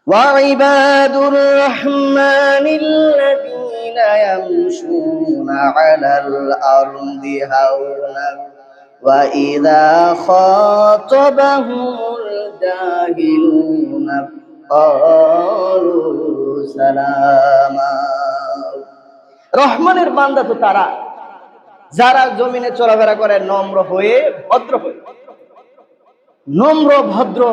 وعباد الرحمن الذين يمشون على الأرض هونا وإذا خاطبهم الجاهلون قالوا سلاما। রহমানের বান্দা তো তারা যারা জমিনে চলাফেরা করে নম্র হয়ে, ভদ্র হয়ে। নম্র ভদ্র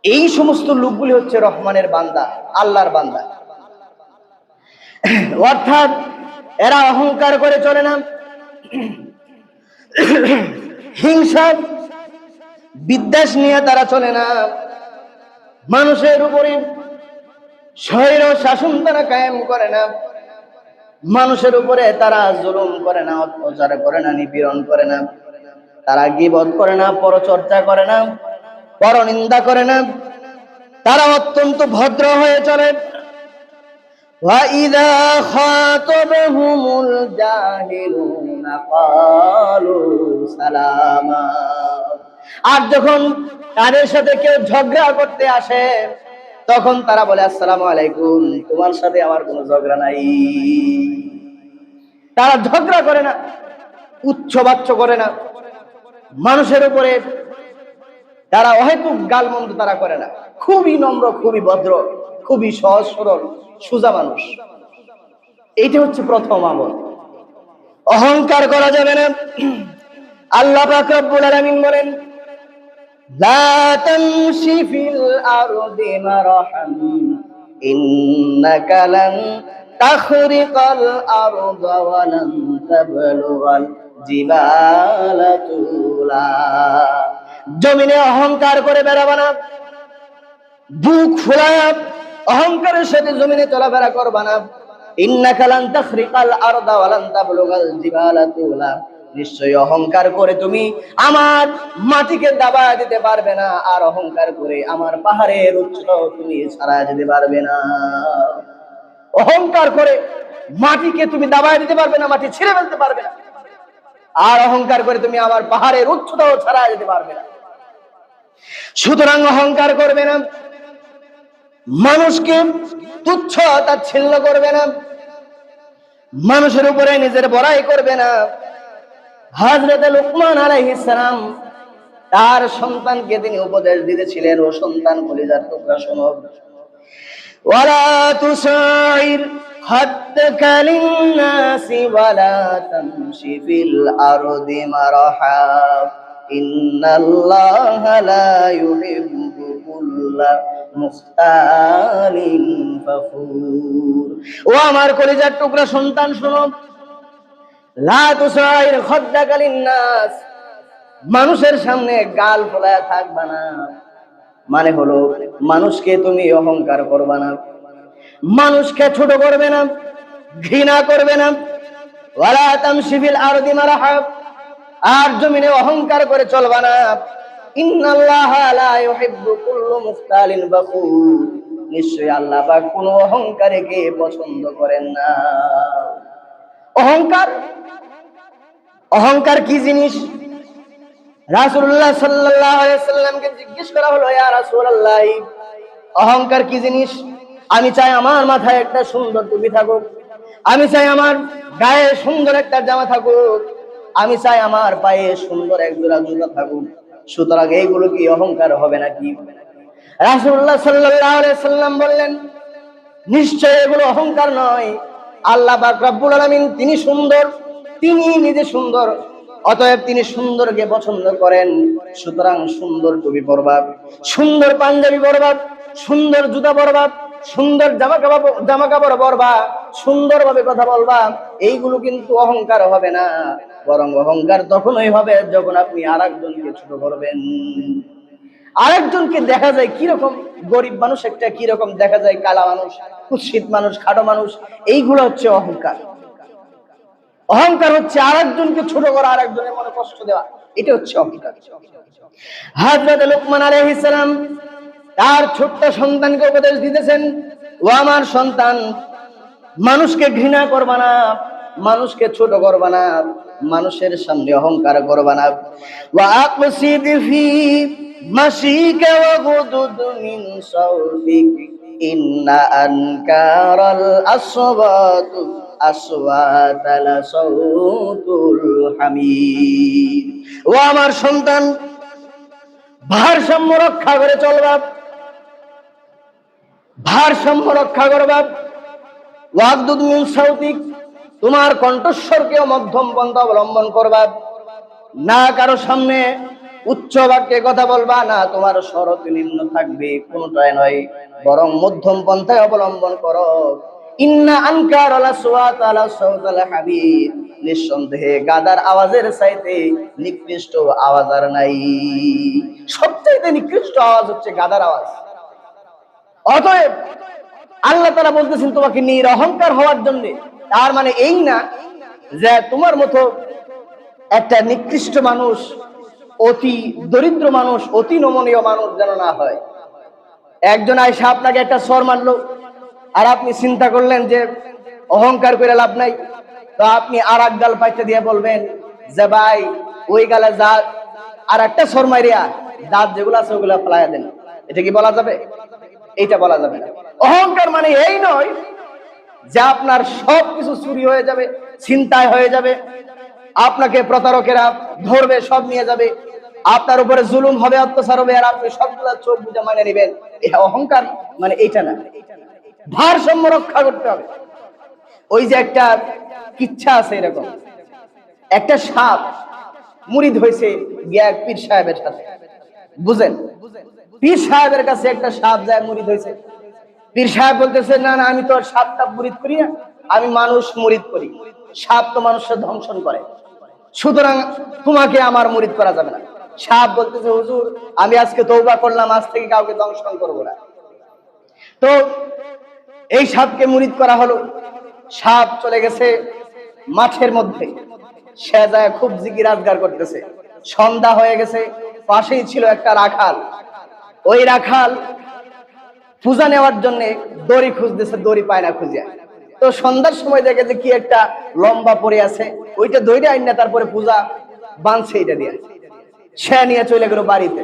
এই সমস্ত লোকগুলি হচ্ছে রহমানের বান্দা, আল্লাহর বান্দা। অর্থাৎ এরা অহংকার করে চলে না, হিংসা বিদ্বেষ নিয়ে তারা চলে না, মানুষের উপরে স্বৈর শাসন তারা কায়েম করে না, মানুষের উপরে তারা জুলুম করে না, অত্যাচার করে না, নিপীড়ন করে না, তারা গীবত করে না, পরচর্চা করে না, পরনিন্দা করে না, তারা অত্যন্ত ভদ্র হয়ে চলে। وَإِذَا خَاطَبَهُمُ الْجَاهِلُونَ قَالُوا سَلَامًا। আর যখন তাদের সাথে কেউ ঝগড়া করতে আসে তখন তারা বলে আসসালামু আলাইকুম, তোমার সাথে আমার কোনো ঝগড়া নাই। তারা ঝগড়া করে না, উচ্চবাচ্য করে না, মানুষের উপরে তারা অহেতুক গালমন্দ তারা করে না। খুবই নম্র, খুবই ভদ্র, খুবই সহজ সরল সোজা মানুষ। এইটা হচ্ছে প্রথম আমল। অহংকার করা যাবে না। আল্লাহ পাক রব্বুল আলামিন বলেন, লা তামশি ফিল আরদি মারহান ইন্নাকা লান তাখরিকাল আরদা ওয়া লান তাবলুগাল জিবালা তুলা। জমিনে অহংকার করে বেড়াবা না, বুক ফুলায়া অহংকারের সাথে জমিনে চলাফেরা করবা না। ইন্নাকা লান তাখরিকাল আরদা ওয়া লান তাবলুগাল জিবালা তুলা। নিশ্চয়ই অহংকার করে তুমি আমার মাটিকে দাবায় দিতে পারবে না, আর অহংকার করে আমার পাহাড়ের উচ্চতাও তুমি ছাড়ায় যেতে পারবে না। অহংকার করে মাটিকে তুমি দাবায় দিতে পারবে না, মাটি ছিঁড়ে ফেলতে পারবে না, আর অহংকার করে তুমি আমার পাহাড়ের উচ্চতাও ছাড়ায় যেতে পারবে না। সুতরাং অহংকার করবে না, মানুষকে তুচ্ছ তাচ্ছিল্য করবে না, মানুষের উপরে নিজের বড়াই করবে না। হযরত লুকমান আলাইহিস সালাম তার সন্তানকে তিনি উপদেশ দিতেছিলেন, ও সন্তান, কলিজার টুকরা শোনো, ওয়ালা তুসাইর খাদ্দাকা লিন্নাসি ওয়ালা তামশি ফিল আরদি মারহা ইন্নাল্লাহা লা ইউহিব্বু কুল্লা মুখতালিন ফাখুর। ও আমার কলিজার টুকরা সন্তান শোনো, লা তুসাইর খাদ্দাকা লিন্নাস, মানুষের সামনে গাল ফোলায়া থাকবা না। মানে হলো মানুষকে তুমি অহংকার করবা না, মানুষকে ছোট করবে না, ঘৃণা করবে না। ওয়ালা তামশি ফিল আরদি মারহা, আর জমিনে অহংকার করে চলবা না। ইন্নাল্লাহা লা ইউহিব্বু কুল্লা মুখতালিন ফাখুর, নিশ্চয়ই আল্লাহ পাক কোন অহংকারীকে পছন্দ করেন না। অহংকার, অহংকার কি জিনিস? রাসূলুল্লাহ সাল্লাল্লাহু আলাইহি ওয়াসাল্লামকে জিজ্ঞেস করা হলো, ইয়া রাসূলুল্লাহ, অহংকার কি জিনিস? আমি চাই আমার মাথায় একটা সুন্দর টুপি থাকুক, আমি চাই আমার গায়ে সুন্দর একটা জামা থাকুক, আমি চাই আমার পায়ে সুন্দর এক জোড়া জুতা থাকুক, সুতরাং এইগুলো কি অহংকার হবে নাকি? রাসূলুল্লাহ সাল্লাল্লাহু আলাইহি ওয়াসাল্লাম বললেন, নিশ্চয় এগুলো অহংকার নয়। আল্লাহ পাক রব্বুল আলামিন তিনি সুন্দর, তিনি নিজে সুন্দর, অতএব তিনি সুন্দরকে পছন্দ করেন। সুতরাং সুন্দর টুপি পরবা, সুন্দর পাঞ্জাবি পরবা, সুন্দর জুতা পরবা, সুন্দর জামা কাপড় পরবা, সুন্দরভাবে কথা বলবা, এইগুলো কিন্তু অহংকার হবে না। বরং অহংকার তখনই হবে যখন আপনি আরেকজনকে ছোট করবেন। আরেকজনকে দেখা যায় কিরকম গরিব মানুষ, একটা কিরকম দেখা যায় কালা মানুষ, কুৎসিত মানুষ, খাটো মানুষ, এইগুলো হচ্ছে অহংকার। অহংকার হচ্ছে আরেকজনকে ছোট করা, আরেকজনের মনে কষ্ট দেওয়া, এটা হচ্ছে অহংকার। হযরত লুকমান আলাইহিস সালাম তার ছোট্ট সন্তানকে উপদেশ দিতেছেন, ও আমার সন্তান, মানুষকে ঘৃণা করবা না, মানুষকে ছোট করবা না, মানুষের সামনে অহংকার করবা না। ওয়া আকসিদ ফি مشيك وغضض من صوتك إن أنكر الأصوات أصوات لصوت الحميد ও আমার সন্তান ভারসাম্য রক্ষা করে চলবা ভারসাম্য রক্ষা করবা ওয়াগদুদ মিন সাউতিক তোমার কণ্ঠস্বরকেও মধ্যম পন্থা অবলম্বন করবা না কারো সামনে উচ্চ বাক্যে কথা বলবা না তোমার স্বর নিম্ন থাকবে কোনটাই নয় বরং মধ্যম পন্থায় অবলম্বন করো ইন্না আনকারাল আসওয়াত আলা সাউতাল হাবিব নিঃসন্দেহে গাদার আওয়াজের চাইতে নিকৃষ্ট আওয়াজ আর নাই সবচেয়ে নিকৃষ্ট আওয়াজ হচ্ছে গাদার আওয়াজ অতএব আল্লাহ তাআলা বলতেছেন তোমাকে নিরহংকার হওয়ার জন্য তার মানে এই না যে তোমার মতো একটা নিকৃষ্ট মানুষ অতি দরিদ্র মানুষ অতি নমনীয় মানুষ যেন না হয় একজন আইসা আপনাকে একটা সর মারলো আর আপনি চিন্তা করলেন যে অহংকার করে লাভ নাই তো আপনি আর এক গাল পাইতে দিয়ে বলবেন যে ভাই ওই গালে যা আর একটা সর মারিয়া দাঁত যেগুলো আছে ওগুলা ফেলাইয়া দেন এটা কি বলা যাবে এইটা বলা যাবে না অহংকার মানে এই নয় যে আপনার সবকিছু চুরি হয়ে যাবে ছিনতাই হয়ে যাবে আপনাকে প্রতারকেরা ধরবে সব নিয়ে যাবে আপনার উপরে জুলুম হবে অত্যাচার হবে আর আপনি সবগুলা চোখ বুঝে মানে নেবেন এটা অহংকার মানে এইটা না ভারসাম্য রক্ষা করতে হবে ওই যে একটা কিচ্ছা আছে এরকম একটা সাপ মুরিদ হয়েছে গিয়া পীর সাহেবের সাথে বুঝেন পীর সাহেবের কাছে একটা সাপ যায় মুরিদ হয়েছে পীর সাহেব বলতেছে না না আমি তো আর সাপটা মুরিদ করি না আমি মানুষ মুরিদ করি সাপ তো মানুষের ধ্বংসন করে সুতরাং তোমাকে আমার মুরিদ করা যাবে না সাপ বলতেছে হুজুর আমি আজকে তওবা করলাম আজ থেকে কাউকে ধ্বংসন করব না তো এই সাপকে মুরিদ করা হলো সাপ চলে গেছে মাঠের মধ্যে সে যায় খুব জিকির আজগার করতেছে সন্ধ্যা হয়ে গেছে পাশেই ছিল একটা রাখাল ওই রাখাল পূজা নেওয়ার জন্য দড়ি খুঁজতেছে দড়ি পায় না খুঁজে তো সন্ধ্যার সময় দেখে যে কি একটা লম্বা পড়ে আছে ওইটা দড়ি আইন না তারপরে পূজা বাঁধছে এটা দিয়ে সে নিয়ে চলে গেল বাড়িতে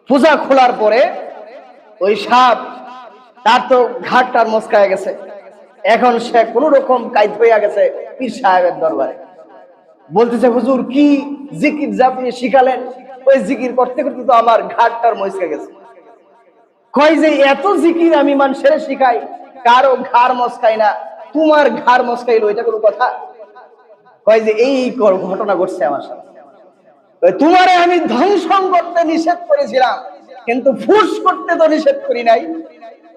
পূজা খোলার পরে ওই সাপ তার তো ঘাটটার মস্কায় গেছে এখন সে কোন রকম কাইত হইয়া গেছে পীর সাহেবের দরবারে বলতেছে হুজুর কি জিকির যে আপনি শিখালেন ওই জিকির করতে করতে তো আমার ঘাটটার মস্কা গেছে কয় যে এত জিকির আমি মানুষের শিখাই কারো ঘাড় মস্কাই না তোমার ঘাড় মস্কাইলো এটা কোনো কথা কয় যে এই ঘটনা ঘটছে আমার সাথে তোমারে আমি ধ্বংসন করতে নিষেধ করেছিলাম কিন্তু ফুস করতে তো নিষেধ করি নাই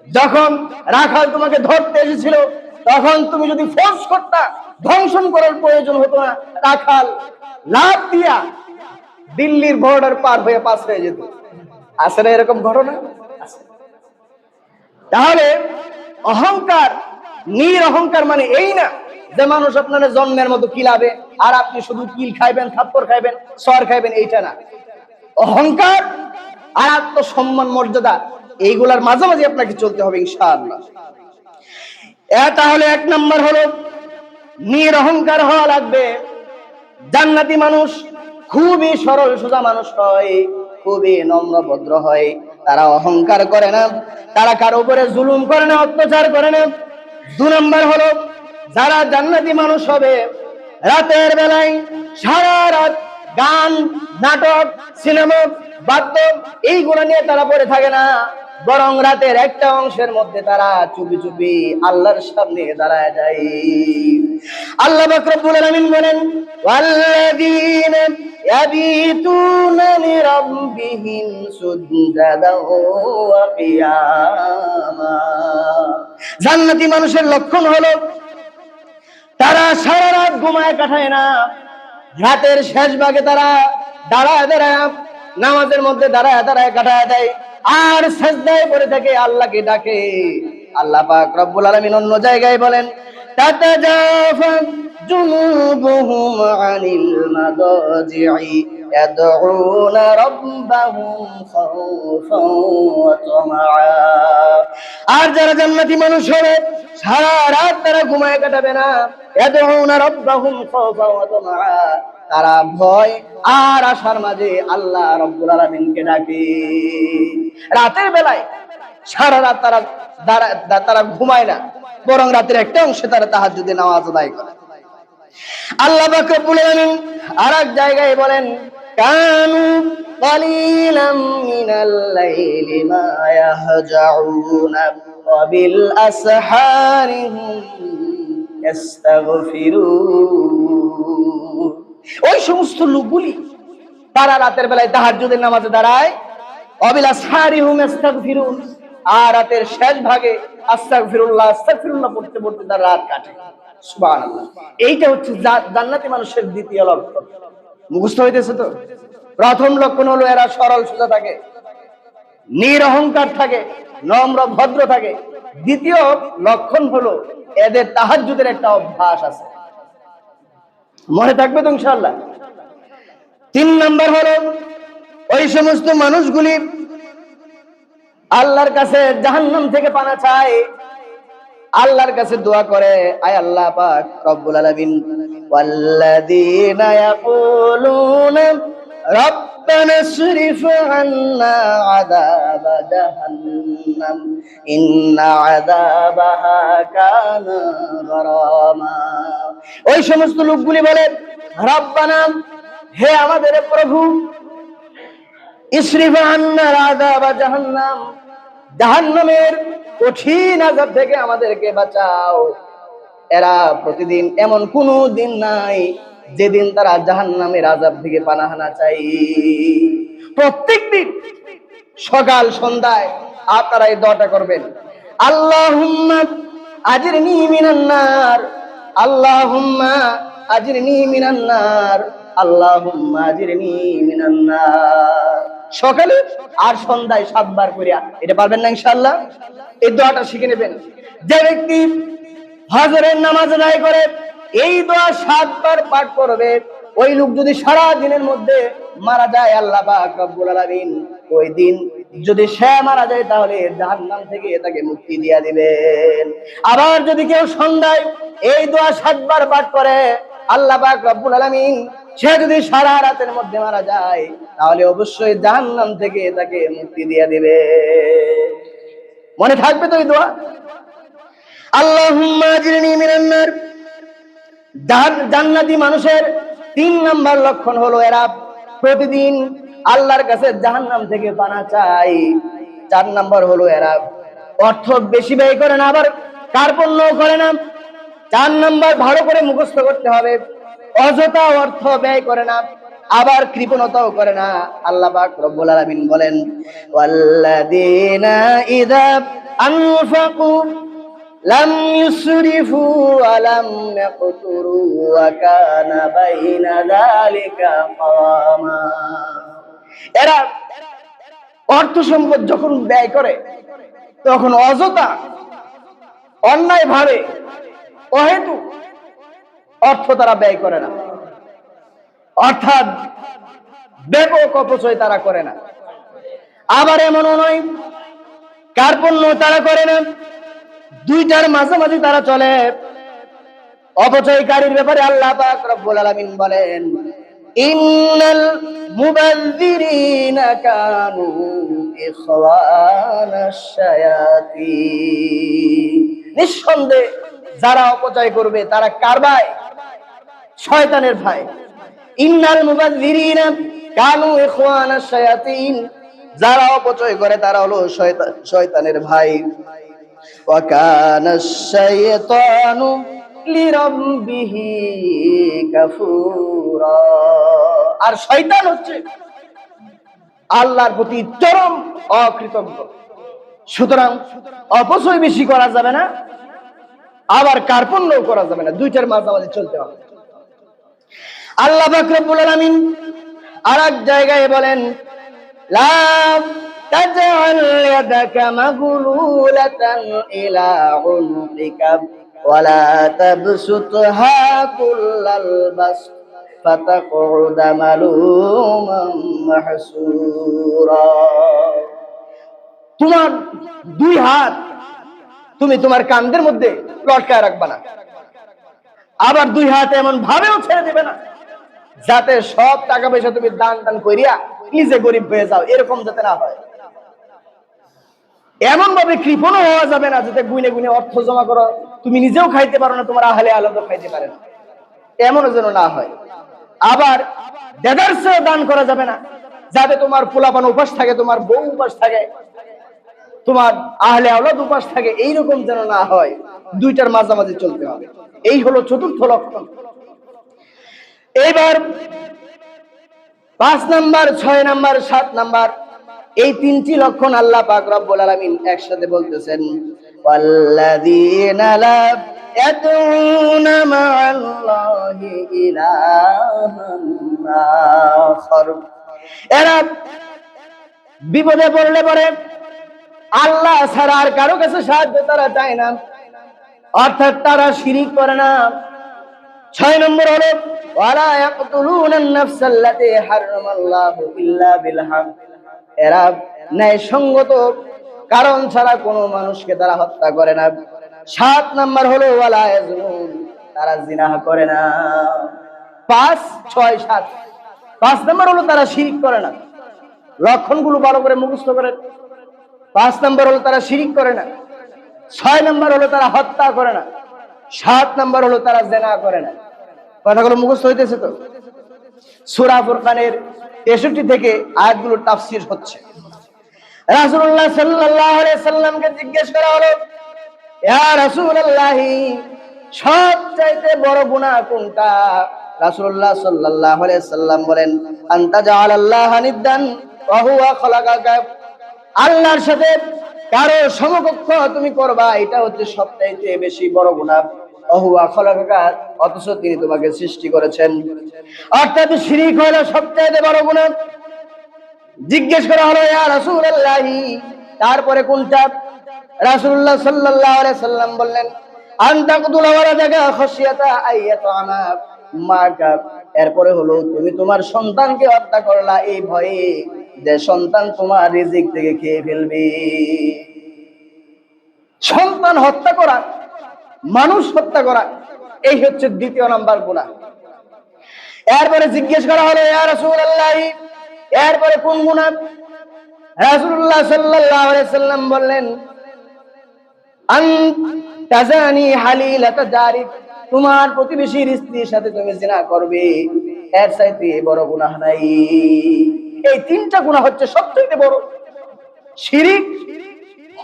যখন রাখাল তোমাকে ধরতে এসেছিল তখন তুমি যদি ফোর্স করতা ধ্বংসন করার প্রয়োজন হতো না রাখাল লাভ দিয়া দিল্লির বর্ডার পার হয়ে পাস হয়ে যেত আসলে এরকম ঘটনা তাহলে অহংকার নিরহংকার মানে এই না যে মানুষ আপনার জন্মের মতো কিলাবে আর আপনি শুধু কিল খাইবেন থাপ্পড় খাইবেন সর খাইবেন এইটা না অহংকার আর আত্মসম্মান মর্যাদা এইগুলার মাঝামাঝি আপনাকে চলতে হবে ইনশাআল্লাহ তাহলে এক নম্বর হলো নিরহংকার হওয়া লাগবে জান্নাতি মানুষ খুবই সরল সোজা মানুষ হয় খুবই নম্র ভদ্র হয় তারা অহংকার করে না তারা কারো উপরে জুলুম করে না অত্যাচার করে না দুই নম্বর হলো যারা জান্নাতি মানুষ হবে রাতের বেলায় সারা রাত গান নাটক সিনেমা বাদ্য এইগুলো নিয়ে তারা পড়ে থাকে না বরং রাতের একটা অংশের মধ্যে তারা চুপি চুপি আল্লাহর সামনে দাঁড়ায় যায় আল্লাহ পাক রব্বুল আলামিন বলেন ওয়াল্লাযীনা ইয়াবিতুনা লিরাব্বিহিম সুজদান ওয়া কিয়ামা জান্নাতি মানুষের লক্ষণ হলো তারা সারা রাত ঘুমায় কাটায় না রাতের শেষ ভাগে তারা দাঁড়ায় দাঁড়ায় নামাজের মধ্যে দাঁড়ায় দাঁড়ায় কাটায় দেয় আর সাজদায় পড়ে থাকে আল্লাহকে ডাকে আল্লাহ পাক রব্বুল আলামিন অন্য জায়গায় বলেন তাতাজাফা জুনুবুহুম আনিল মাদাজি'i ইয়াদউনা রাব্বাহুম খাওফান ওয়া তামাআ আর যারা জান্নাতি মানুষ হবে সারা রাত তারা ঘুমায় কাটাবে না ইয়াদউনা রাব্বাহুম খাওফান ওয়া তামাআ তারা ভয় আর আশার মাঝে আল্লাহ রাব্বুল আলামিনকে ডাকে। রাতের বেলায় সারা রাত তারা ঘুমায় না, বরং রাতের একটা অংশে তারা তাহাজ্জুদের নামাজ আদায় করে। আল্লাহ পাক রব্বুল আলামিন আরেক জায়গায় বলেন, কানু কালিলাম মিনাল লাইলি মা ইয়াহজাউনা ওয়া বিল আসহারি হুম ইস্তাগফিরুন। ওই সমস্ত লোকগুলি তারা রাতের বেলায় তাহাজ্জুদের নামাজে দাঁড়ায়, ওয়া বিল আসহারি হুম ইস্তাগফিরুন, আর রাতের শেষ ভাগে আস্তাগফিরুল্লাহ আস্তাগফিরুল্লাহ পড়তে পড়তে তারা রাত কাটে। সুবহানাল্লাহ। এইটা হচ্ছে জান্নাতি মানুষের দ্বিতীয় লক্ষণ। মুখস্থ হইতেছে তো? প্রথম লক্ষণ হলো এরা সরল সোজা থাকে, নিরহংকার থাকে, নম্র ভদ্র থাকে। দ্বিতীয় লক্ষণ হলো এদের তাহাজ্জুদের একটা অভ্যাস আছে। মনে থাকবে তো ইনশাআল্লাহ? 3 নাম্বার হলো ওই সমস্ত মানুষগুলি আল্লাহর কাছে জাহান্নাম থেকে পানা চায়, আল্লাহর কাছে দোয়া করে, আয় আল্লাহ পাক রব্বুল আলামিন, ওয়াল্লাযীনা ইয়াকুলুনা রাব্বানা ইসরিফ আন্না আযাবা জাহান্নাম ইন্না আযাবাহা কানা গারামা। ওই সমস্ত লোকগুলি বলে, রব্বানা, হে আমাদের প্রভু, ইসরিফ আন্না আযাবা জাহান্নাম, জাহান্নামের কঠিন আযাব থেকে আমাদেরকে বাঁচাও। এরা প্রতিদিন, এমন কোনো দিন নাই যেদিন তারা জাহান্নামের আযাব থেকে পানাহ না চাই। প্রত্যেকদিন সকাল সন্ধ্যায় আপনারা এই দোয়াটা করবেন, আল্লাহুম্মা আজরিনি মিনান নার, আল্লাহুম্মা আজরিনি মিনান নার, আল্লাহুম্মা আজরিনি মিনান নার। সকালে আর সন্ধ্যায় 7 বার করিয়া, এটা পারবেন না ইনশাআল্লাহ? এই দোয়াটা শিখে নেবেন। যে ব্যক্তি ফজরের নামাজ আদায় করে এই দোয়া 7 বার পাঠ করবে, ওই লোক যদি সারা দিনের মধ্যে মারা যায়, আল্লাহ পাক রব্বুল আলামিন ওই দিন যদি সে মারা যায় তাহলে জাহান্নাম থেকে তাকে মুক্তি দিয়া দিবেন। আবার যদি কেউ সন্ধ্যায় এই দোয়া 7 বার পাঠ করে, আল্লাহ পাক রব্বুল আলামিন সে যদি সারা রাতের মধ্যে মারা যায় তাহলে অবশ্যই জাহান্নাম থেকে তাকে মুক্তি দিয়া দিবে। মনে থাকবে তো এই দোয়া? আল্লাহুম্মা আজরিনি মিনান নার। জান্নাতি মানুষের 3 নাম্বার লক্ষণ হলো এরা প্রতিদিন আল্লাহর কাছে জাহান্নাম থেকে পানা চায়। 4 নাম্বার হলো এরা অর্থ বেশি ব্যয় করে না, আবার কার্পণ্যও করে না। 4 নাম্বার ভালো করে মুখস্থ করতে হবে, অযথা অর্থ ব্যয় করে না, আবার কৃপণতাও করে না। আল্লাহ পাক রব্বুল আলামিন বলেন, ওয়াল্লাযীনা ইযা আনফাকু লাম ইউসরিফু ওয়া লাম ইয়াকতুরু ওয়া কানা বাইনা যালিকা কাওয়ামা। এরা অর্থ সম্পদ যখন ব্যয় করে তখন অযথা, অন্যায় ভাবে, অহেতু অর্থ তারা ব্যয় করে না, অর্থাৎ ব্যাপক অপচয় তারা করে না। আবার এমনও নয় কার্পণ্য তারা করে না, দুইটার মাঝামাঝি তারা চলে। অপচয়কারীর ব্যাপারে আল্লাহ পাক রব্বুল আলামিন বলেন, ইন্নাল মুবাযযিরিনা কানু ইখওয়ানাশ শায়াতিন। নিঃসন্দেহে যারা অপচয় করবে তারা কার ভাই? শয়তানের ভাই। ইন্নাল মুবাযযিরিনা কানু ইখওয়ানাশ শায়াতিন, যারা অপচয় করে তারা হলো শয়তানের ভাই। ওয়া কানাশ শাইতানু লিরাব্বিহি কাফুরা। আর শয়তান হচ্ছে আল্লাহর প্রতি চরম অকৃতজ্ঞ। সুতরাং অপচয় বেশি করা যাবে না, আবার কার্পণ্যও করা যাবে না, দুইটার মাঝামাঝি চলতে হবে। আল্লাহ পাক রব্বুল আলামিন আরেক জায়গায় বলেন, লা তাজআল ইয়াদাকা মাগলুলাতান ইলা উনকিকা ওয়া লা তাবসুতহা কুল্লাল বাসত ফাতাকুদা মালুমান মাহসুরা। তোমার 2 হাত তুমি তোমার কাঁধের মধ্যে লটকায় রাখবা না, আবার 2 হাত এমন ভাবেও ছেড়ে দেবে না যাতে সব টাকা পয়সা তুমি দান দান করিয়া নিজে গরিব হয়ে যাও, এরকম যাতে না হয়। এমন ভাবে কৃপণও হওয়া যাবে না যাতে গুনে গুনে অর্থ জমা করো, তুমি নিজেও খাইতে পারো না, তোমার আহলে আলাদা খাইতে পারে না, এমনও যেন না হয়। আবার দেদারসেও দান করা যাবে না, যাতে তোমার পোলাপান উপাস থাকে, তোমার বউ উপাস থাকে, তোমার আহলে আওলাদ উপাস থাকে, এইরকম যেন না হয়। দুইটার মাঝামাঝি চলতে হবে। এই হলো চতুর্থ লক্ষণ। এইবার 5 নাম্বার, 6 নাম্বার, 7 নাম্বার, এই তিনটি লক্ষণ আল্লাহ পাক রব্বুল আলামিন একসাথে বলতেছেন, ওয়াল্লাযীনা লা ইয়াদউনা মা'আল্লাহি ইলাহান আখার। এরা বিপদে পড়লে পরে আল্লাহ ছাড়া আর কারো কাছে সাহায্য তারা চায় না, অর্থাৎ তারা শিরিক করে না। 6 নম্বর হলো ওয়ালা ইয়াকতুলুনান নাফসাল্লাতী হারামাল্লাহু ইল্লা বিল হক। এরা ন্যায়সঙ্গত কারণ ছাড়া কোনো মানুষকে তারা হত্যা করে না। 7 নম্বর হলো ওয়ালা ইয়াজনুন, তারা জিনাহ করে না। 5, 6, 7। 5 নম্বর হলো তারা শিরিক করে না। লক্ষণগুলো ভালো করে মুখস্থ করেন। 5 নম্বর হলো তারা শিরিক করে না, 6 নম্বর হলো তারা হত্যা করে না, 7 নম্বর হলো তারা জিনা করে না। কথাগুলো মুখস্থ হইতেছে তো? সূরা ফুরকানের 63 থেকে আয়াতগুলোর তাফসীর হচ্ছে। রাসূলুল্লাহ সাল্লাল্লাহু আলাইহি সাল্লামকে জিজ্ঞেস করা হলো, ইয়া রাসূলুল্লাহ, সবচাইতে বড় গুনাহ কোনটা? রাসূলুল্লাহ সাল্লাল্লাহু আলাইহি সাল্লাম বলেন, আনতা জাআলাল্লাহা নিদ্দান ওয়া হুয়া খালাকাকা। আল্লাহর সাথে কারো সমকক্ষ তুমি করবা, এটা হচ্ছে সবচাইতে বেশি বড় গুনাহ। ওহুয়া খালাকাকা, অথচ তিনি তোমাকে সৃষ্টি করেছেন। অর্থাৎ শিরিক হলো সবচাইতে বড় গুনাহ। জিজ্ঞেস করা হলো, ইয়া রাসূলুল্লাহ, তারপরে কোনটা? রাসূলুল্লাহ সাল্লাল্লাহু আলাইহি সাল্লাম বললেন, আনতা কুতুলা ওয়ালাদাকা খাশিয়াতা আইয়াতামা মাকা। এরপরে হলো তুমি তোমার সন্তানকে হত্যা করলা এই ভয়ে যে সন্তান তোমার রিজিক থেকে খেয়ে ফেলবে। সন্তান হত্যা করা, মানুষ হত্যা করা, এই হচ্ছে দ্বিতীয় নাম্বার গুনাহ। এরপরে জিজ্ঞেস করা হলো, ইয়া রাসূলুল্লাহ, এরপরে কোন গুনাহ? রাসূলুল্লাহ সাল্লাল্লাহু আলাইহি সাল্লাম বললেন, আন তাজানি হালিলাতা জারিক, তোমার প্রতিবেশীর স্ত্রীর সাথে তুমি জিনা করবে, এর চাইতে বড় গুনাহ নাই। এই তিনটা গুনাহ হচ্ছে সবচেয়ে বড়। শিরিক,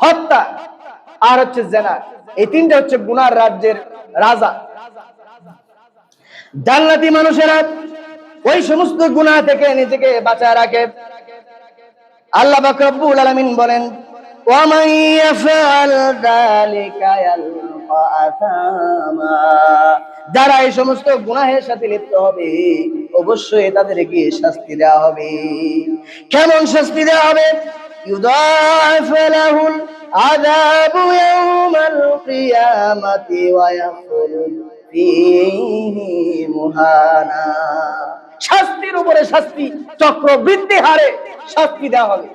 হত্যা, আর হচ্ছে জিনা। এই তিনটা হচ্ছে গুনার রাজ্যের রাজা। জান্নাতি মানুষেরা ওই সমস্ত গুনাহ থেকে নিজেকে বাঁচায় রাখে। আল্লাহ পাক রব্বুল আলামিন বলেন, ওয়া মান ইয়াফআল যালিকা ইয়ালকা আসামা, যারা এই সমস্ত গুনাহের সাথে লিপ্ত হবে অবশ্যই তাদেরকে শাস্তি দেওয়া হবে। কেমন শাস্তি দেওয়া হবে? ইউদাফ লাহুল আযাবু ইয়াওমাল কিয়ামাতি ওয়া ইয়াখলুদ ফীহি মুহানা, শাস্তির উপরে শাস্তি, চক্রবৃদ্ধি হারে শাস্তি দেওয়া হবে।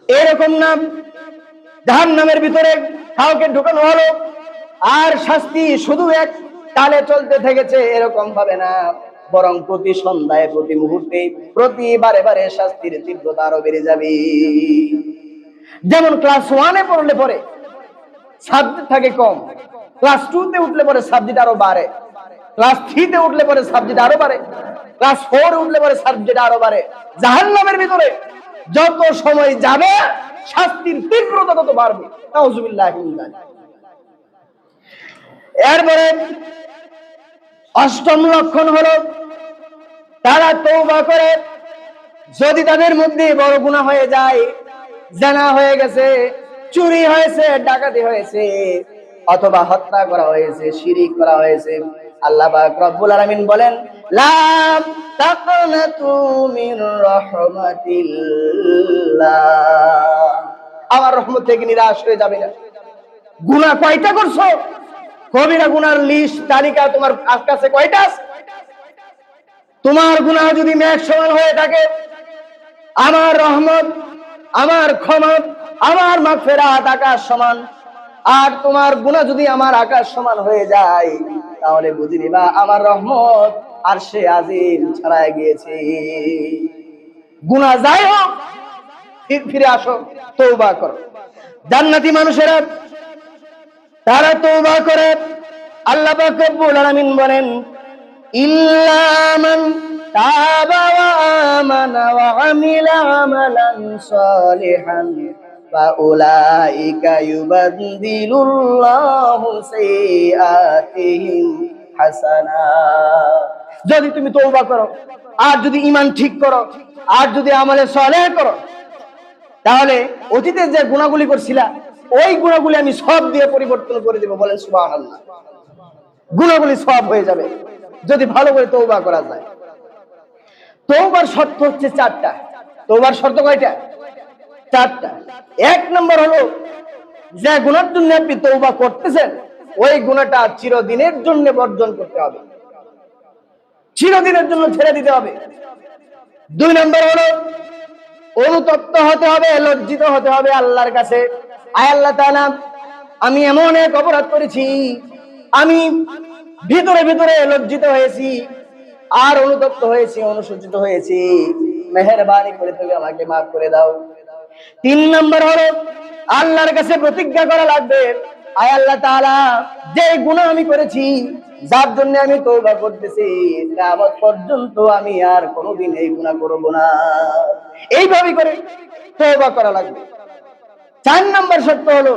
এরকম না জাহান্নামের ভিতরে কাউকে ঢুকানো হলো আর শাস্তি শুধু এক কালে চলতে থেকেছে, এরকম ভাবে না, বরং প্রতি সন্ধ্যায়, প্রতি মুহূর্তে, প্রতি বারে বারে শাস্তির তীব্রতা আরো বেড়ে যাবে। যেমন ক্লাস 1-এ পড়লে পরে সাবজেক্ট থাকে কম, ক্লাস 2-তে উঠলে পরে সাবজেক্ট আরো বাড়ে, ক্লাস 3-তে উঠলে পরে সাবজেক্ট আরো বাড়ে, ক্লাস 4-এ উঠলে পরে সাবজেক্ট আরো বাড়ে। জাহান্নামের ভিতরে যত সময় যাবে শাস্তির তীব্রতা তত বাড়বে। নাউযুবিল্লাহি মিন যালিক। এরপরে 8ম লক্ষণ হলো তারা তওবা করে। যদি তাদের মধ্যে বড় গুনাহ হয়ে যায়, জিনা হয়ে গেছে, চুরি হয়েছে, ডাকাতি হয়েছে, অথবা হত্যা করা হয়েছে, শিরিক করা হয়েছে, আল্লাহ পাক রব্বুল আলামিন বলেন, লা তাকনাতু মির রাহমাতিল্লাহ, আমার রহমত থেকে নিরাশ হয়ে যাবে না। গুনাহ কয়টা করছো? কবিরা গুনার লিস্ট, তালিকা তোমার কাছে কয়টা আছে? তোমার গুনাহ যদি মেঘ সমান হয়ে থাকে, আমার রহমত, আমার ক্ষমা, আমার মাগফিরাত আকাশ সমান। আর তোমার গুনাহ যদি আমার আকাশ সমান হয়ে যায়, তাহলে বুঝে নিবা আমার রহমত আরশে আজিম ছাড়াই গিয়েছে। গুনাহ যাই হোক ফিরে আসো, তওবা করো। জান্নাতি মানুষেরা তারা তওবা করে। আল্লাহ পাক রব্বুল আলামিন বলেন, ইল্লা মান তাবা ওয়া আমানা ওয়া আমিলা আমালান সালিহান ফাউলাইকা ইউবাদদিলুল্লাহু সাইয়্যাতিহিম হাসানাত। যদি তুমি তওবা করো, আর যদি ঈমান ঠিক করো, আর যদি আমলে সালেহ করো, তাহলে অতীতে যে গুনাহগুলি করছিলা ওই গুনাহগুলি আমি সব দিয়ে পরিবর্তন করে দেব। বলেন সুবহানাল্লাহ। গুনাহগুলি সব হয়ে যাবে যদি ভালো করে তওবা করা যায়। তওবার শর্ত হচ্ছে 4টা। তওবার শর্ত কয়টা? 4টা। 1 নম্বর হলো যে গুনার জন্য আপনি তওবা করতেছেন ওই গুনাহটা চিরদিনের জন্য বর্জন করতে হবে, চিরদিনের জন্য ছেড়ে দিতে হবে। 2 নম্বর হলো অনুতপ্ত হতে হবে, লজ্জিত হতে হবে আল্লাহর কাছে। আয় আল্লাহ তাআলা, আমি এমন এক অপরাধ করেছি, আমি ভিতরে ভিতরে লজ্জিত হয়েছি আর অনুতপ্ত হয়েছি, অনুশোচিত হয়েছি, মেহেরবানি করে তুমি আমাকে মাফ করে দাও। 3 নম্বর হলো আল্লাহর কাছে প্রতিজ্ঞা করা লাগবে, আয় আল্লাহ তাআলা, যে গুনাহ আমি করেছি, যার জন্য আমি তওবা করতেছি, কিয়ামত পর্যন্ত আমি আর কোনোদিন এই গুনাহ করব না। এইভাবে করে তওবা করা লাগবে। 4 নম্বর শর্ত হলো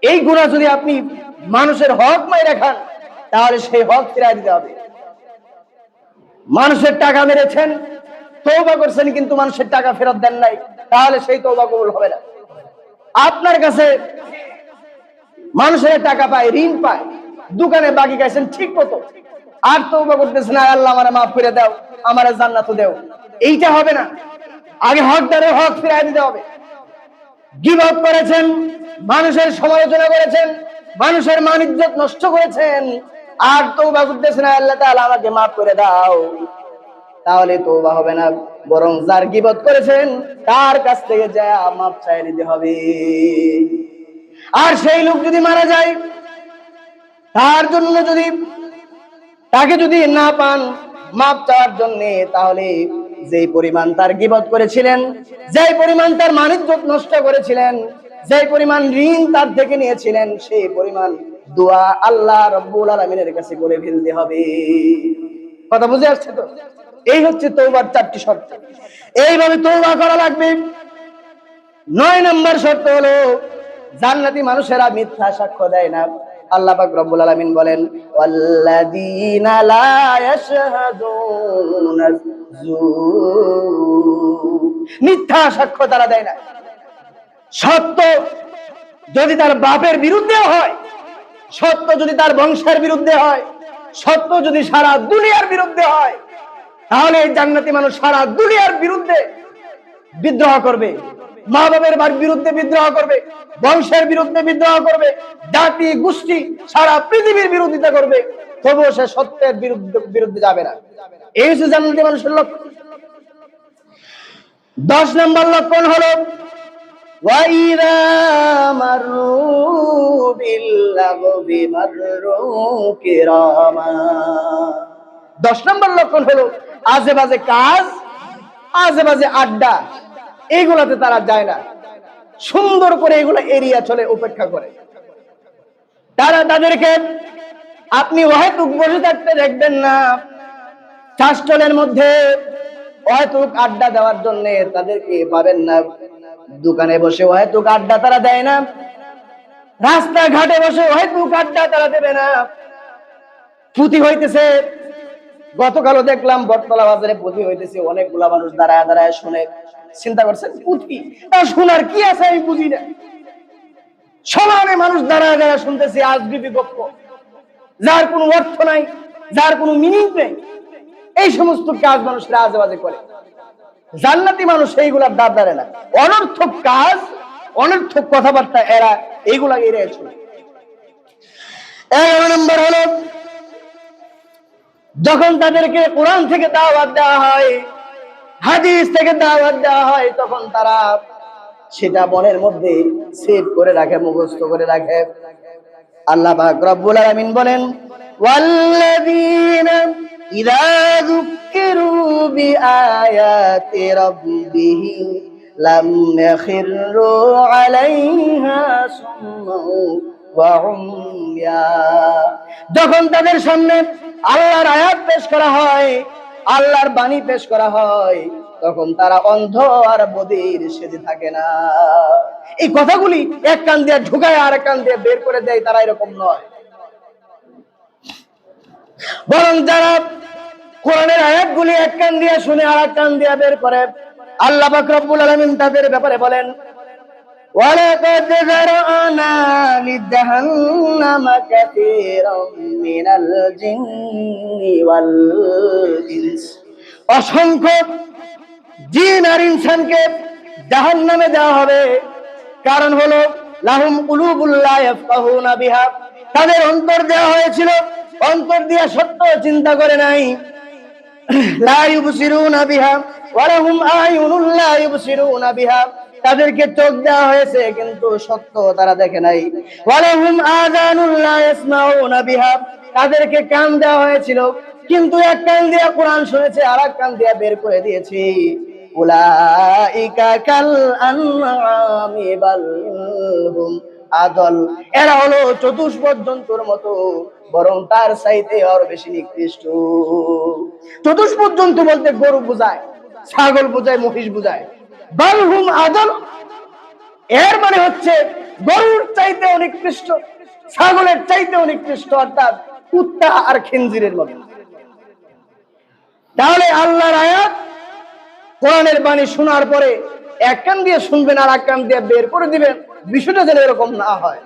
এই গুনাহ যদি আপনি মানুষের হক মাইরা খান তাহলে সেই হক ফিরিয়ে দিতে হবে। মানুষের টাকা মেরেছেন, তওবা করছেন কিন্তু মানুষের টাকা ফেরত দেন নাই, তাহলে সেই তওবা কবুল হবে না। আপনার কাছে মানুষের টাকা পায়, ঋণ পায়, দোকানে বাকি খাইছেন ঠিক মতো, আর তওবা করতেছেন, আয় আল্লাহ আমারে মাফ করে দাও, আমারে জান্নাত দাও, এইটা হবে না। আগে হকদারের হক ফিরিয়ে দিতে হবে। গীবত করেছেন, মানুষের সমালোচনা করেছেন, মানুষের মান ইজ্জত নষ্ট করেছেন, আর তওবা করতেছেন, আল্লাহ তাআলা আমাকে মাফ করে দাও, তাহলে তওবা হবে না। বরং যার গীবত করেছেন তার কাছ থেকে যা মাফ চাই নিতে হবে। আর সেই লোক যদি মারা যায়, তার জন্য যদি তাকে যদি না পান মাফ চাওয়ার জন্য, তাহলে যেই পরিমাণ তার গীবত করেছিলেন, যেই পরিমাণ তার মান ইজ্জত নষ্ট করেছিলেন, যেই পরিমাণ ঋণ তার থেকে নিয়েছিলেন, সেই পরিমাণ দোয়া আল্লাহ রাব্বুল আলামিনের কাছে করে ফেলতে হবে। কথা বুঝে আসছে তো? এই হচ্ছে তওবার 4টি শর্ত। এইভাবে তওবা করা লাগবে। 9 নম্বর শর্ত হলো জান্নাতি মানুষেরা মিথ্যা সাক্ষ্য দেয় না। আল্লাহ পাক রব্বুল আলামিন বলেন, ওয়াল্লাযীনা লা ইয়াশহাদুনা যুর। মিথ্যা সাক্ষ্য তারা দেয় না। সত্য যদি তার বাপের বিরুদ্ধে হয়, সত্য যদি তার বংশের বিরুদ্ধে হয়, সত্য যদি সারা দুনিয়ার বিরুদ্ধে হয়, তাহলে এই জান্নাতি মানুষ সারা দুনিয়ার বিরুদ্ধে বিদ্রোহ করবে, মা বাবার বিরুদ্ধে বিদ্রোহ করবে, বংশের বিরুদ্ধে বিদ্রোহ করবে, জাতি গোষ্ঠী সারা পৃথিবীর বিরোধিতা করবে, তবুও সে সত্যের বিরুদ্ধে যাবে না। এই হচ্ছে জান্নাতি মানুষের লক্ষণ। 10 নম্বর লক্ষণ হলো ওয়াইদা মারু বিল্লাগবি মারু কিরামা। 10 নম্বর লক্ষণ হলো আজে বাজে কাজ, আজে বাজে আড্ডা, এইগুলাতে তারা যায় না, সুন্দর করে এগুলো এড়িয়ে চলে, উপেক্ষা করে। তারা তাদেরকে আপনি হয়তো বসে থাকতে দেখবেন না, চাষটলের মধ্যে হয়তো আড্ডা দেওয়ার জন্য তাদেরকে পাবেন না, দোকানে বসে হয়তো আড্ডা তারা দেয় না, রাস্তাঘাটে বসে হয়তো আড্ডা তারা দেবে না। পুঁথি হইতেছে, গতকালও দেখলাম বটতলা বাজারে পুঁথি হইতেছে, অনেকগুলা মানুষ দাঁড়ায় দাঁড়ায় শুনে। চিন্তা করছেন পুঁথি শোনার কি আছে আমি বুঝি না, সমানে মানুষ দাঁড়ায় দাঁড়ায় শুনতেছে আজগুবি গপ্প, যার কোনো অর্থ নাই, যার কোনো মিনিং নেই। এই সমস্ত কাজ মানুষরা আজে বাজে করে। জান্নাতি মানুষ এইগুলার দাঁড় দাঁড়ে না, অনর্থক কাজ, অনর্থক কথাবার্তা এরা এইগুলা এড়িয়ে চলে। 11 নম্বর হলো যখন তাদেরকে কোরআন থেকে দাওয়াত দেওয়া হয়, হাদিস থেকে দাওয়াত দেওয়া হয়, তখন তারা সেটা মনের মধ্যে সেভ করে রাখে, মুখস্থ করে রাখে। আল্লাহ পাক রব্বুল আলামিন বলেন, ওয়াল্লাযীনা ইযা যুক্কিরু বিআয়াতি রাব্বিহিম লাম ইয়াখিরু আলাইহা সুম্মান ওয়া উময়া। যখন তাদের সামনে আল্লাহর আয়াত পেশ করা হয়, আল্লাহর বাণী পেশ করা হয়, তখন তারা অন্ধ আর বধির সেজে থাকে না। এই কথাগুলি এক কান দিয়ে ঢুকায় আর এক কান দিয়ে বের করে দেয়, তারা এরকম নয়। বরং যারা কোরআনের আয়াতগুলি এক কান দিয়ে শুনে আর এক কান দিয়ে বের করে, আল্লাহ পাক রব্বুল আলামিন তাদের ব্যাপারে বলেন, ওয়ালাকাদ যারানা লিজাহান্নামা কাসীরাম মিনাল জিন্নি ওয়াল ইনস। অসংখ্য জিন আর ইনসানকে জাহান্নামে দেওয়া হবে। কারণ হলো লাহুম কুলুবুল লা ইয়াফকাহুনা বিহা, তাদের অন্তর দেওয়া হয়েছিল, অন্তর দিয়ে সত্য চিন্তা করে নাই। লা ইউবসিরুনা বিহা ওয়া লাহুম আয়ুনুন লা ইউবসিরুনা বিহা, তাদেরকে চোখ দেওয়া হয়েছে কিন্তু সত্য তারা দেখে নাই। ওয়া লাহুম আযানুন লা ইয়াসমাউনা বিহা, তাদেরকে কান দেওয়া হয়েছিল কিন্তু এক কান দিয়ে কোরআন শুনেছে আর এক কান দিয়ে বের করে দিয়েছে। উলাইকা কাল আনআমি বাল হুম আদল, এরা হলো চতুষ্পদ জন্তুর মতো, বরং তার চাইতে আরো বেশি নিকৃষ্ট। চতুষ্পদ জন্তু বলতে গরু বোঝায়, ছাগল বোঝায়, মহিষ বোঝায়। বাল হুম আদল এর মানে হচ্ছে গরুর চাইতে নিকৃষ্ট, ছাগলের চাইতে নিকৃষ্ট, অর্থাৎ কুত্তা আর খিনজিরের মতো। তাহলে আল্লাহর আয়াত কোরআনের বাণী শোনার পরে এক কান দিয়ে শুনবেন আর এক কান দিয়ে বের করে দিবেন, বিষয়টা যেন এরকম না হয়।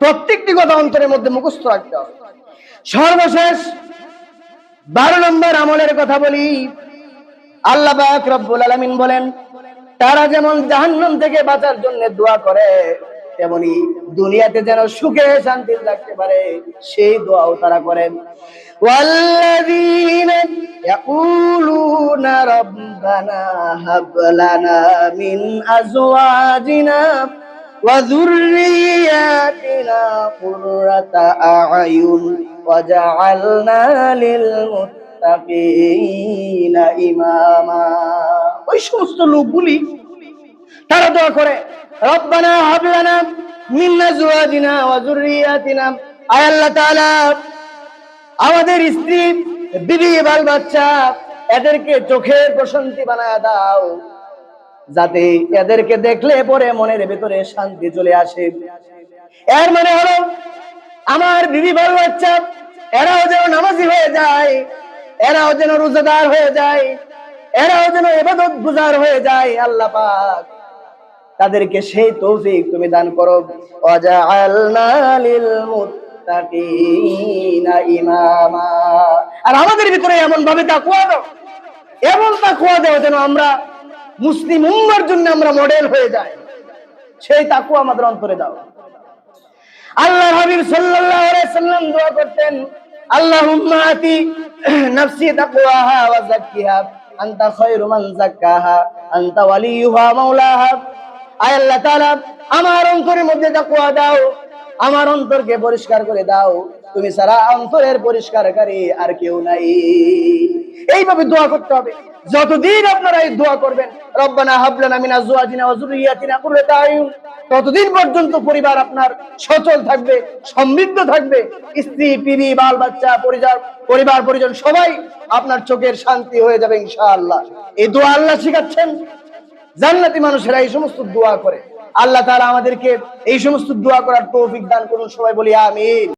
প্রত্যেকটি কথা অন্তরের মধ্যে মুখস্থ রাখতে হবে। সর্বশেষ 12 নম্বর আমলের কথা বলি। আল্লাহ পাক রব্বুল আলামিন বলেন, তারা যেমন জাহান্নাম থেকে বাঁচার জন্য দোয়া করে, তেমনি দুনিয়াতে যেন সুখে শান্তিতে থাকতে পারে সেই দোয়াও তারা করেন। ওয়াল্লাযীনা ইয়াকুলুনা রাব্বানা হাব লানা মিন আজওয়াজিনা ওয়া যুররিয়াতিনা কুররাতা আ'য়ুন ওয়াজআলনা লিল মুত্তাকিনা ইমামা। ওই সমস্ত লোকগুলি তারা দোয়া করে, রব্বানা হাব লানা মিন আজওয়াজিনা ওয়া যুররিয়াতিনা, আয় আল্লাহ তাআলা আমাদের স্ত্রী, বিবি, বাল বাচ্চা এদেরকে চোখের প্রশান্তি বানায় দাও, যাতে এদেরকে দেখলে পরে মনের ভিতরে শান্তি চলে আসে। এর মানে হলো আমার বিবি, বাল বাচ্চা এরাও যেন নামাজি হয়ে যায়, এরাও যেন রোজাদার হয়ে যায়, এরাও যেন ইবাদত গুজার হয়ে যায়। আল্লাহ পাক তাদেরকে সেই তৌফিক তুমি দান করো। ওয়াজআলনা লিল মুত্তাকিনা ইমামা, আর আমাদের ভিতরে এমন ভাবে তাকওয়া দাও, এমন তাকওয়া দাও যেন আমরা মুসলিম উম্মার জন্য আমরা মডেল হয়ে যাই। সেই তাকওয়া আমাদের অন্তরে দাও। আল্লাহর হাবিব সাল্লাল্লাহু আলাইহি সাল্লাম দোয়া করতেন, আল্লাহুম্মা আতি নাফসি তাকওয়াহা ওয়া যাক্কিহা আনতা খায়রু মান যাক্কাহা আনতা ওয়ালিয়ুহা মাওলাহা। আয় আল্লাহ তাআলা আমার অন্তরের মধ্যে তাকওয়া দাও, আমার অন্তরকে পরিষ্কার করে দাও, তুমি ছাড়া অন্তরের পরিষ্কারকারী আর কেউ নাই। এইভাবে দোয়া করতে হবে। যতদিন আপনারা এই দোয়া করবেন, রব্বানা হাব লানা মিন আজওয়াজিনা ওয়া যুররিয়াতিনা কুররাতা আয়ুন, ততদিন পর্যন্ত পরিবার আপনার সচল থাকবে, সমৃদ্ধ থাকবে। স্ত্রী, বিবি, বাল বাচ্চা, পরিবার পরিজন সবাই আপনার চোখের শান্তি হয়ে যাবে ইনশাআল্লাহ। এই দোয়া আল্লাহ শিখাচ্ছেন। জান্নাতি মানুষেরা এই সমস্ত দোয়া করে। আল্লাহ তাআলা আমাদেরকে এই সমস্ত দোয়া করার তৌফিক দান করুন। সবাই বলি আমিন।